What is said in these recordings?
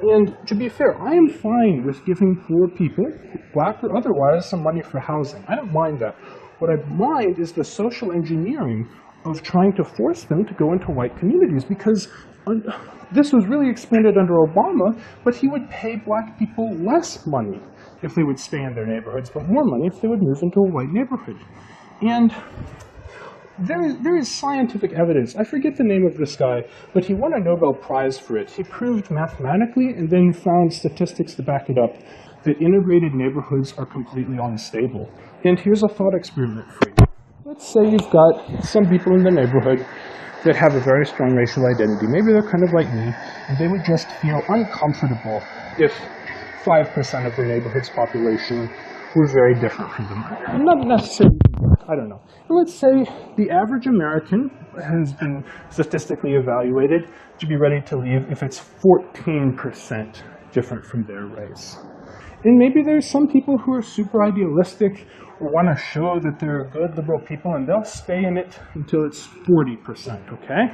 And to be fair, I am fine with giving poor people, black or otherwise, some money for housing. I don't mind that. What I mind is the social engineering of trying to force them to go into white communities, because this was really expanded under Obama, but he would pay black people less money if they would stay in their neighborhoods, but more money if they would move into a white neighborhood. And there is scientific evidence. I forget the name of this guy, but he won a Nobel Prize for it. He proved mathematically and then found statistics to back it up that integrated neighborhoods are completely unstable. And here's a thought experiment for you. Let's say you've got some people in the neighborhood that have a very strong racial identity. Maybe they're kind of like me, and they would just feel uncomfortable if 5% of their neighborhood's population were very different from them. Not necessarily, I don't know. And let's say the average American has been statistically evaluated to be ready to leave if it's 14% different from their race. And maybe there's some people who are super idealistic or want to show that they're good liberal people, and they'll stay in it until it's 40%, okay?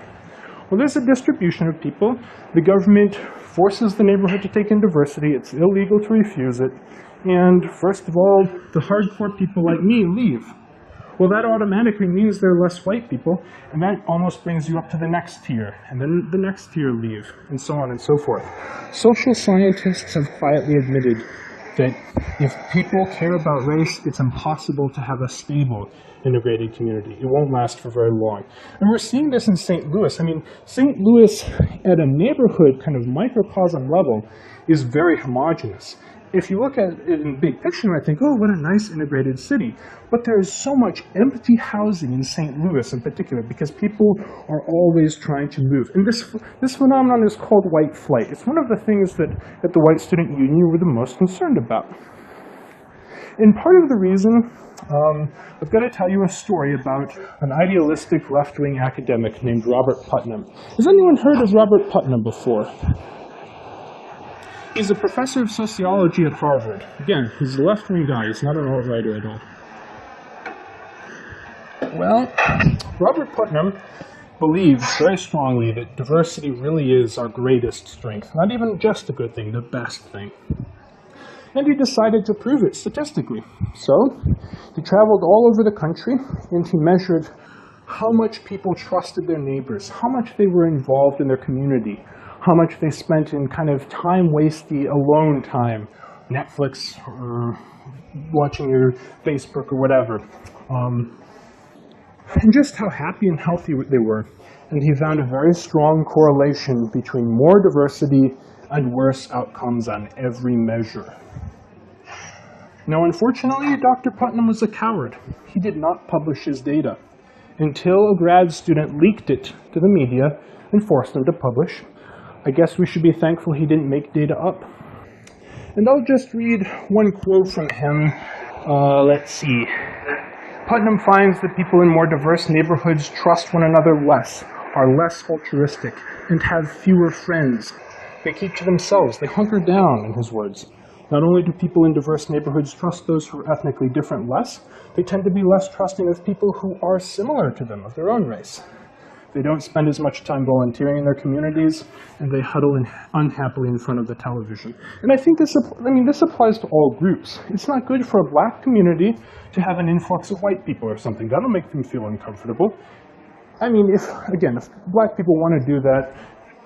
Well, there's a distribution of people. The government forces the neighborhood to take in diversity. It's illegal to refuse it. And first of all, the hardcore people like me leave. Well, that automatically means there are less white people, and that almost brings you up to the next tier, and then the next tier leave, and so on and so forth. Social scientists have quietly admitted that if people care about race, it's impossible to have a stable, integrated community. It won't last for very long. And we're seeing this in St. Louis. I mean, St. Louis, at a neighborhood kind of microcosm level, is very homogeneous. If you look at it in big picture, you might think, oh, what a nice integrated city. But there is so much empty housing in St. Louis in particular because people are always trying to move. And this phenomenon is called white flight. It's one of the things that at the White Student Union we're the most concerned about. And part of the reason, I've got to tell you a story about an idealistic left-wing academic named Robert Putnam. Has anyone heard of Robert Putnam before? He's a professor of sociology at Harvard. Again, he's a left-wing guy. He's not an alt-righter at all. Well, Robert Putnam believes very strongly that diversity really is our greatest strength. Not even just a good thing, the best thing. And he decided to prove it statistically. So, he traveled all over the country, and he measured how much people trusted their neighbors, how much they were involved in their community, how much they spent in kind of time-wasty alone time, Netflix or watching your Facebook or whatever, and just how happy and healthy they were. And he found a very strong correlation between more diversity and worse outcomes on every measure. Now, unfortunately, Dr. Putnam was a coward. He did not publish his data until a grad student leaked it to the media and forced him to publish. I guess we should be thankful he didn't make data up. And I'll just read one quote from him. Let's see. Putnam finds that people in more diverse neighborhoods trust one another less, are less altruistic, and have fewer friends. They keep to themselves. They hunker down, in his words. Not only do people in diverse neighborhoods trust those who are ethnically different less, they tend to be less trusting of people who are similar to them, of their own race. They don't spend as much time volunteering in their communities, and they huddle unhappily in front of the television. And I think this applies to all groups. It's not good for a black community to have an influx of white people or something. That'll make them feel uncomfortable. I mean, if black people want to do that,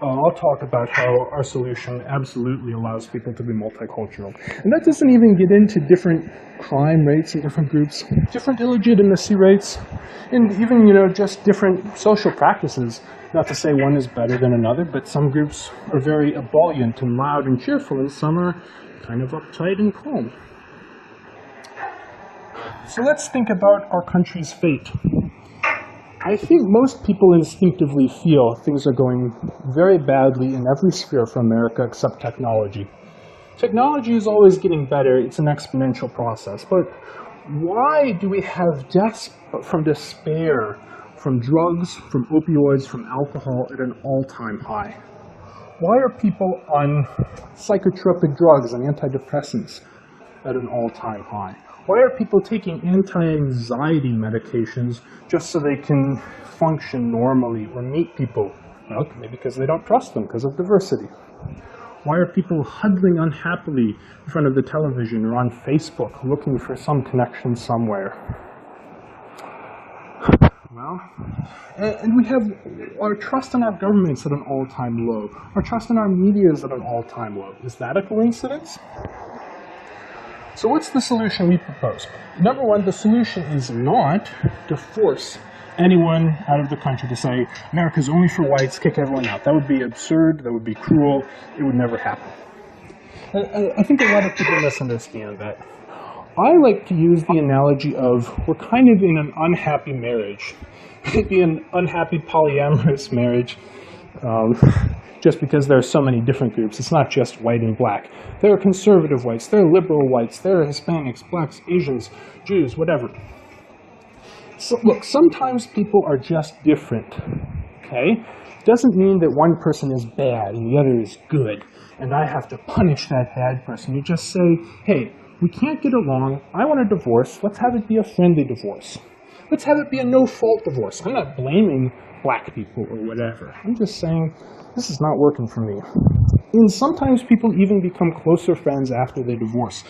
I'll talk about how our solution absolutely allows people to be multicultural. And that doesn't even get into different crime rates in different groups, different illegitimacy rates, and even, just different social practices. Not to say one is better than another, but some groups are very ebullient and loud and cheerful, and some are kind of uptight and calm. So let's think about our country's fate. I think most people instinctively feel things are going very badly in every sphere for America except technology. Technology is always getting better. It's an exponential process. But why do we have deaths from despair, from drugs, from opioids, from alcohol at an all-time high? Why are people on psychotropic drugs and antidepressants at an all-time high? Why are people taking anti-anxiety medications just so they can function normally or meet people? Well, maybe because they don't trust them because of diversity. Why are people huddling unhappily in front of the television or on Facebook looking for some connection somewhere? Well, and we have our trust in our governments at an all-time low. Our trust in our media is at an all-time low. Is that a coincidence? So what's the solution we propose? Number one, the solution is not to force anyone out of the country to say, America's only for whites, kick everyone out. That would be absurd, that would be cruel, it would never happen. I think a lot of people misunderstand that. I like to use the analogy of we're kind of in an unhappy marriage. Maybe an unhappy polyamorous marriage, just because there are so many different groups. It's not just white and black. There are conservative whites, there are liberal whites, there are Hispanics, blacks, Asians, Jews, whatever. So look, sometimes people are just different, okay? Doesn't mean that one person is bad and the other is good, and I have to punish that bad person. You just say, hey, we can't get along, I want a divorce, let's have it be a friendly divorce. Let's have it be a no-fault divorce. I'm not blaming black people or whatever. I'm just saying, this is not working for me. And sometimes people even become closer friends after they divorce.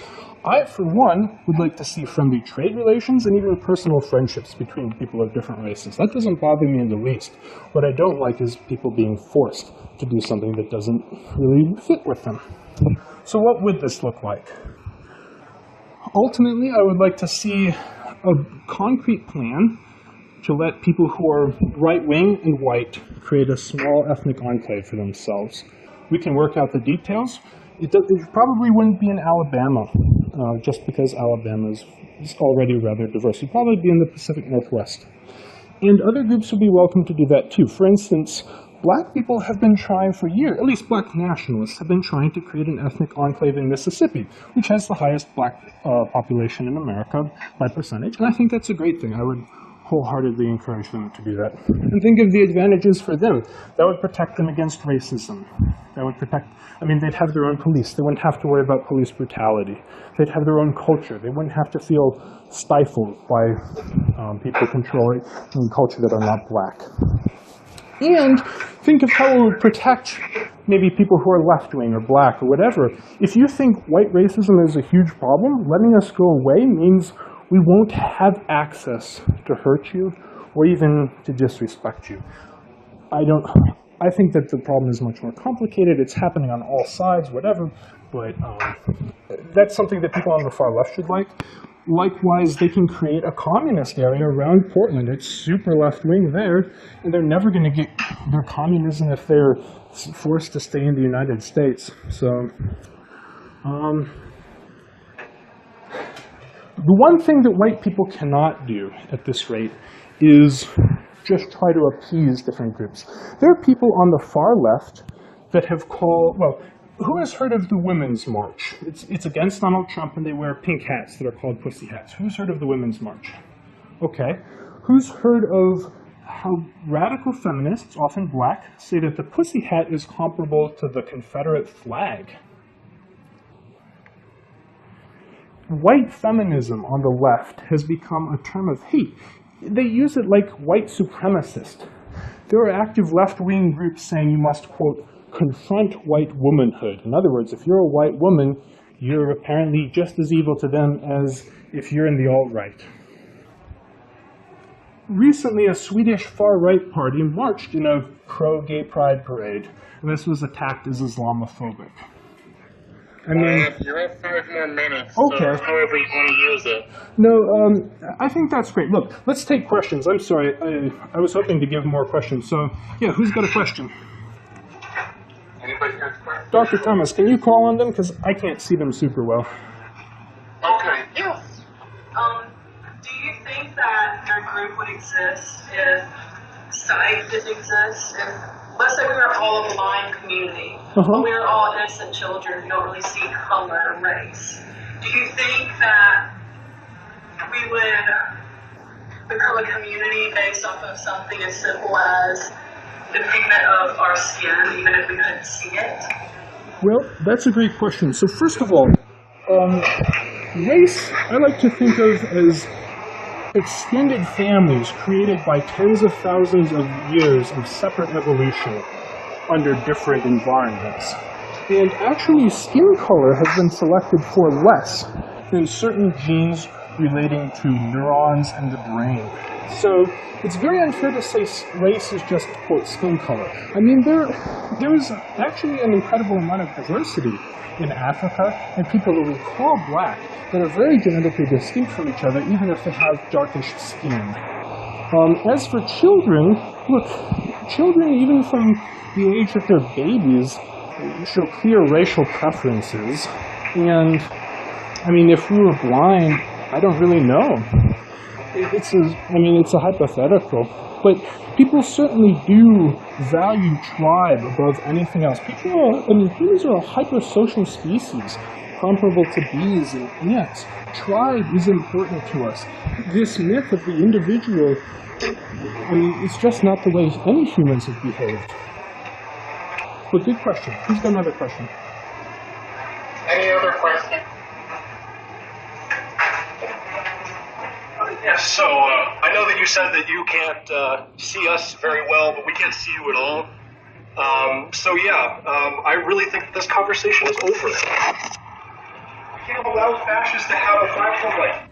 I, for one, would like to see friendly trade relations and even personal friendships between people of different races. That doesn't bother me in the least. What I don't like is people being forced to do something that doesn't really fit with them. So what would this look like? Ultimately, I would like to see a concrete plan to let people who are right-wing and white create a small ethnic enclave for themselves. We can work out the details. It probably wouldn't be in Alabama, just because Alabama is already rather diverse. It'd probably be in the Pacific Northwest. And other groups would be welcome to do that too. For instance, black people have been trying for years, at least black nationalists have been trying to create an ethnic enclave in Mississippi, which has the highest black population in America by percentage. And I think that's a great thing. I would wholeheartedly encourage them to do that. And think of the advantages for them. That would protect them against racism. That would protect, they'd have their own police. They wouldn't have to worry about police brutality. They'd have their own culture. They wouldn't have to feel stifled by people controlling culture that are not black. And think of how it would protect maybe people who are left-wing or black or whatever. If you think white racism is a huge problem, letting us go away means we won't have access to hurt you or even to disrespect you. I think that the problem is much more complicated. It's happening on all sides, whatever, but that's something that people on the far left should like. Likewise, they can create a communist area around Portland. It's super left-wing there, and they're never going to get their communism if they're forced to stay in the United States. So, the one thing that white people cannot do at this rate is just try to appease different groups. There are people on the far left that have called, well, who has heard of the Women's March? It's against Donald Trump, and they wear pink hats that are called pussy hats. Who's heard of the Women's March? Okay. Who's heard of how radical feminists, often black, say that the pussy hat is comparable to the Confederate flag? White feminism on the left has become a term of hate. They use it like white supremacist. There are active left-wing groups saying you must, quote, confront white womanhood. In other words, if you're a white woman, you're apparently just as evil to them as if you're in the alt-right. Recently, a Swedish far-right party marched in a pro-gay pride parade, and this was attacked as Islamophobic. You have 5 more minutes, okay. So however you want to use it. No, I think that's great. Look, let's take questions. I'm sorry, I was hoping to give more questions. So, yeah, who's got a question? Anybody has a question? Dr. Thomas, can you call on them? Because I can't see them super well. Okay. Yes. Do you think that their group would exist if sight didn't exist? If, let's say we were all a blind community, but we were all innocent children who don't really see color or race. Do you think that we would become a community based off of something as simple as the pigment of our skin, even if we couldn't see it? Well, that's a great question. So first of all, race I like to think of as extended families created by tens of thousands of years of separate evolution under different environments. And actually, skin color has been selected for less than certain genes relating to neurons and the brain. So it's very unfair to say race is just, quote, skin color. I mean, there is actually an incredible amount of diversity in Africa, and people that we call black that are very genetically distinct from each other, even if they have darkish skin. As for children, look, children, even from the age that they're babies, show clear racial preferences. And, I mean, if we were blind, I don't really know. It's a hypothetical. But people certainly do value tribe above anything else. Humans are a hypersocial species, comparable to bees and ants. Tribe is important to us. This myth of the individual, it's just not the way any humans have behaved. But good question. Who's got another question? Any other questions? Yes, so I know that you said that you can't see us very well, but we can't see you at all. I really think that this conversation is over. We can't allow fascists to have a platform like